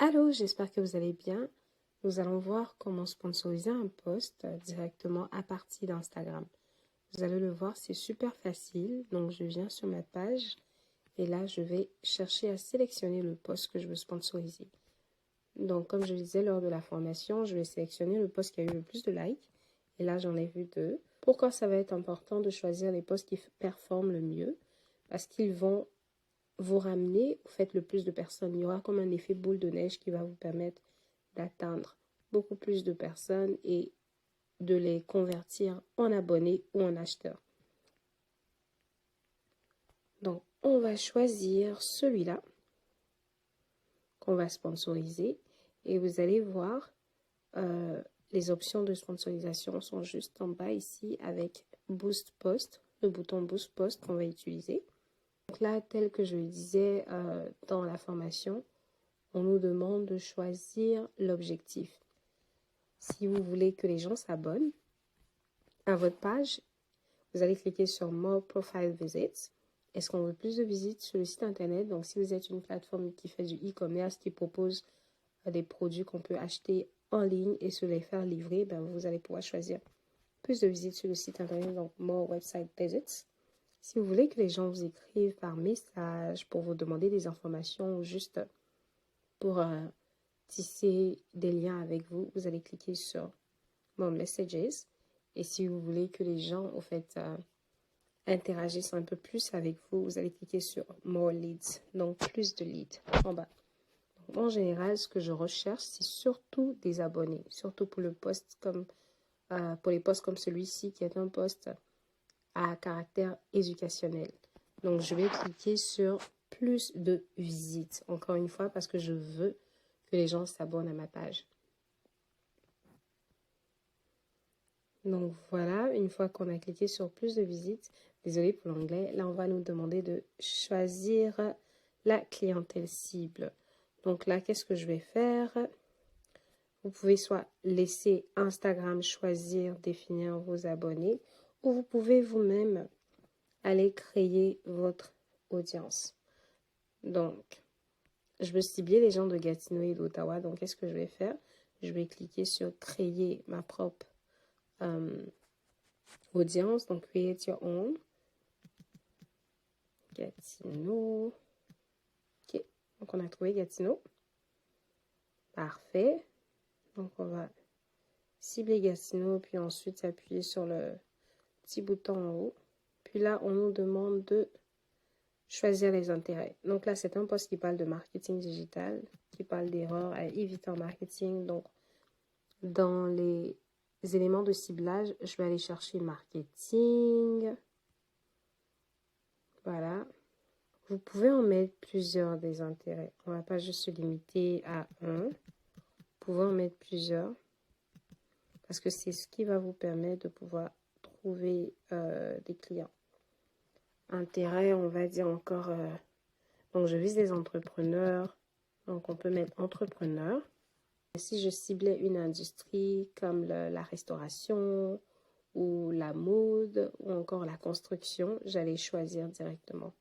Allô, j'espère que vous allez bien. Nous allons voir comment sponsoriser un post directement à partir d'Instagram. Vous allez le voir, c'est super facile. Donc, je viens sur ma page et là, je vais chercher à sélectionner le post que je veux sponsoriser. Donc, comme je disais lors de la formation, je vais sélectionner le post qui a eu le plus de likes. Et là, j'en ai vu 2. Pourquoi ça va être important de choisir les posts qui performent le mieux? Parce qu'ils vont vous ramener, vous faites le plus de personnes. Il y aura comme un effet boule de neige qui va vous permettre d'atteindre beaucoup plus de personnes et de les convertir en abonnés ou en acheteurs. Donc, on va choisir celui-là qu'on va sponsoriser et vous allez voir, les options de sponsorisation sont juste en bas ici avec Boost Post, le bouton Boost Post qu'on va utiliser. Donc là, tel que je le disais dans la formation, on nous demande de choisir l'objectif. Si vous voulez que les gens s'abonnent à votre page, vous allez cliquer sur More Profile Visits. Est-ce qu'on veut plus de visites sur le site internet? Donc, si vous êtes une plateforme qui fait du e-commerce, qui propose des produits qu'on peut acheter en ligne et se les faire livrer, ben, vous allez pouvoir choisir plus de visites sur le site internet, donc More Website Visits. Si vous voulez que les gens vous écrivent par message pour vous demander des informations ou juste pour tisser des liens avec vous, vous allez cliquer sur More Messages. Et si vous voulez que les gens, au fait, interagissent un peu plus avec vous, vous allez cliquer sur More Leads, donc plus de leads en bas. Donc, en général, ce que je recherche, c'est surtout des abonnés, surtout pour le post comme pour les posts comme celui-ci qui est un post à caractère éducationnel. Donc, je vais cliquer sur plus de visites, encore une fois, parce que je veux que les gens s'abonnent à ma page. Donc voilà, une fois qu'on a cliqué sur plus de visites, désolé pour l'anglais, là on va nous demander de choisir la clientèle cible. Donc là, qu'est-ce que je vais faire? Vous pouvez soit laisser Instagram choisir, définir vos abonnés, ou vous pouvez vous-même aller créer votre audience. Donc, je veux cibler les gens de Gatineau et d'Ottawa. Donc, qu'est-ce que je vais faire? Je vais cliquer sur créer ma propre audience. Donc, create your own. Gatineau. Ok. Donc, on a trouvé Gatineau. Parfait. Donc, on va cibler Gatineau, puis ensuite appuyer sur le petit bouton en haut. Puis là, on nous demande de choisir les intérêts. Donc là, c'est un post qui parle de marketing digital, qui parle d'erreurs à éviter en marketing. Donc, dans les éléments de ciblage, je vais aller chercher marketing. Voilà. Vous pouvez en mettre plusieurs des intérêts. On ne va pas juste se limiter à un. Vous pouvez en mettre plusieurs. Parce que c'est ce qui va vous permettre de pouvoir trouver des clients. Intérêt, on va dire encore... donc, je vise les entrepreneurs. Donc, on peut mettre entrepreneur. Si je ciblais une industrie comme la restauration ou la mode ou encore la construction, j'allais choisir directement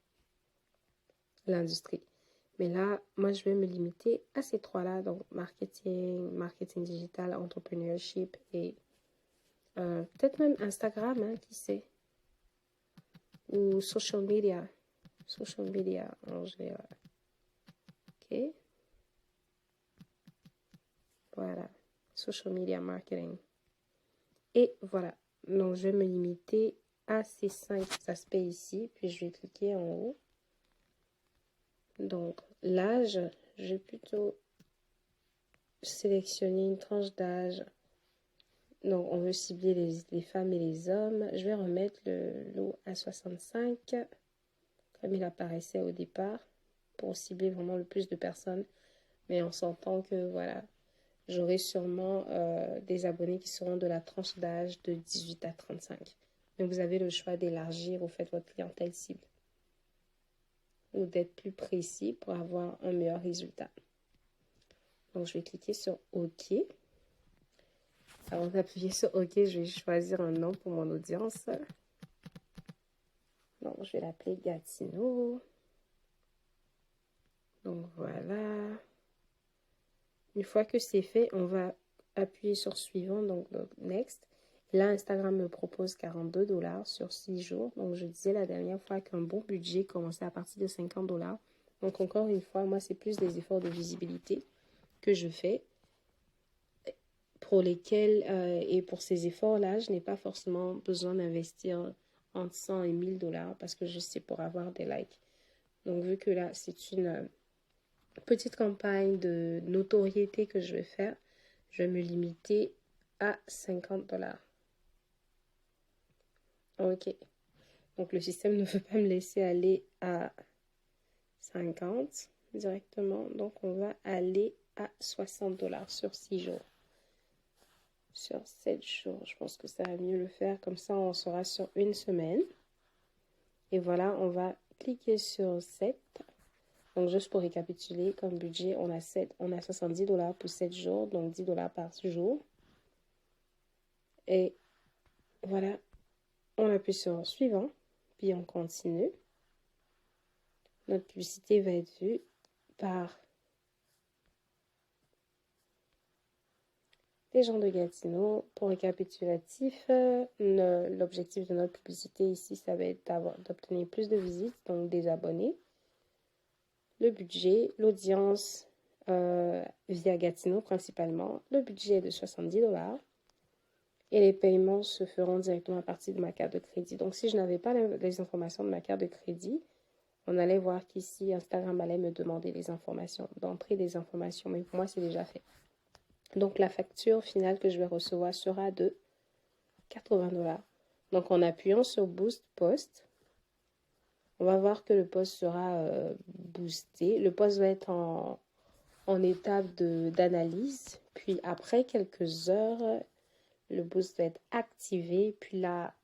l'industrie. Mais là, moi, je vais me limiter à ces trois-là. Donc, marketing, marketing digital, entrepreneurship et peut-être même Instagram, hein, qui sait. Ou social media. Social media en général. OK. Voilà. Social media marketing. Et voilà. Donc, je vais me limiter à ces 5 aspects ici. Puis, je vais cliquer en haut. Donc, l'âge, je vais plutôt sélectionner une tranche d'âge. Donc, on veut cibler les femmes et les hommes. Je vais remettre le lot à 65, comme il apparaissait au départ, pour cibler vraiment le plus de personnes. Mais on s'entend que, voilà, j'aurai sûrement des abonnés qui seront de la tranche d'âge de 18 à 35. Mais vous avez le choix d'élargir ou faites votre clientèle cible. Ou d'être plus précis pour avoir un meilleur résultat. Donc, je vais cliquer sur OK. Avant d'appuyer sur OK, je vais choisir un nom pour mon audience. Donc, je vais l'appeler Gatineau. Donc, voilà. Une fois que c'est fait, on va appuyer sur suivant, donc next. Et là, Instagram me propose 42 $ sur 6 jours. Donc, je disais la dernière fois qu'un bon budget commençait à partir de 50 $. Donc, encore une fois, moi, c'est plus des efforts de visibilité que je fais, pour lesquels, et pour ces efforts-là, je n'ai pas forcément besoin d'investir entre 100 et 1000 $ parce que je sais pour avoir des likes. Donc, vu que là, c'est une petite campagne de notoriété que je vais faire, je vais me limiter à 50 $. Ok. Donc, le système ne veut pas me laisser aller à 50 directement. Donc, on va aller à 60 $ sur 6 jours. Sur 7 jours, je pense que ça va mieux le faire. Comme ça, on sera sur une semaine. Et voilà, on va cliquer sur 7. Donc, juste pour récapituler, comme budget, on a 70 $ pour 7 jours, donc 10 $ par jour. Et voilà, on appuie sur suivant, puis on continue. Notre publicité va être vue par les gens de Gatineau. Pour récapitulatif, l'objectif de notre publicité ici, ça va être d'obtenir plus de visites, donc des abonnés. Le budget, l'audience via Gatineau principalement. Le budget est de 70 $. Et les paiements se feront directement à partir de ma carte de crédit. Donc, si je n'avais pas les informations de ma carte de crédit, on allait voir qu'ici, Instagram allait me demander les informations, d'entrer des informations. Mais pour moi, c'est déjà fait. Donc, la facture finale que je vais recevoir sera de 80 $. Donc, en appuyant sur Boost Post, on va voir que le post sera boosté. Le post va être en étape d'analyse. Puis, après quelques heures, le boost va être activé. Puis là,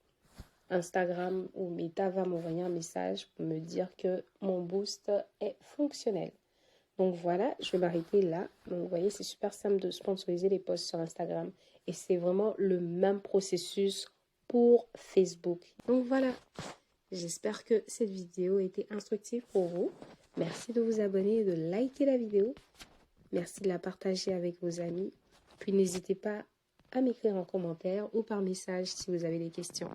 Instagram ou Meta va m'envoyer un message pour me dire que mon boost est fonctionnel. Donc voilà, je vais m'arrêter là. Donc vous voyez, c'est super simple de sponsoriser les posts sur Instagram. Et c'est vraiment le même processus pour Facebook. Donc voilà, j'espère que cette vidéo a été instructive pour vous. Merci de vous abonner et de liker la vidéo. Merci de la partager avec vos amis. Puis n'hésitez pas à m'écrire en commentaire ou par message si vous avez des questions.